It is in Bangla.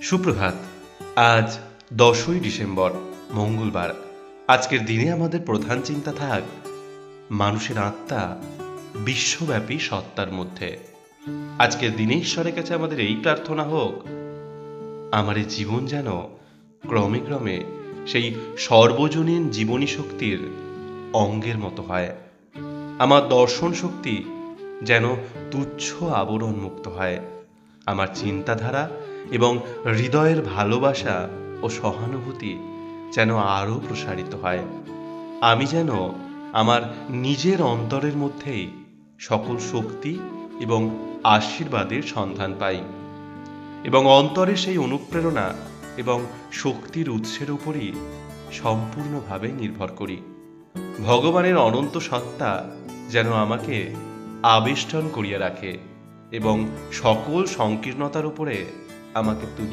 সুপ্রভাত। আজ 10ই ডিসেম্বর, মঙ্গলবার। আজকের দিনে আমাদের প্রধান চিন্তা থাক মানুষের আত্মা বিশ্বব্যাপী সত্তার মধ্যে। আজকের দিনে ঈশ্বরের কাছে আমাদের এই প্রার্থনা হোক, আমার এই জীবন যেন ক্রমে ক্রমে সেই সর্বজনীন জীবনী শক্তির অঙ্গের মতো হয়। আমার দর্শন শক্তি যেন তুচ্ছ আবরণ মুক্ত হয়। আমার চিন্তাধারা এবং হৃদয়ের ভালোবাসা ও সহানুভূতি যেন আরও প্রসারিত হয়। আমি যেন আমার নিজের অন্তরের মধ্যেই সকল শক্তি এবং আশীর্বাদের সন্ধান পাই এবং অন্তরে সেই অনুপ্রেরণা এবং শক্তির উৎসের উপরই সম্পূর্ণভাবে নির্ভর করি। ভগবানের অনন্ত সত্তা যেন আমাকে আবেষ্টন করিয়া রাখে এবং সকল সংকীর্ণতার উপরে আমাকে তুলিয়া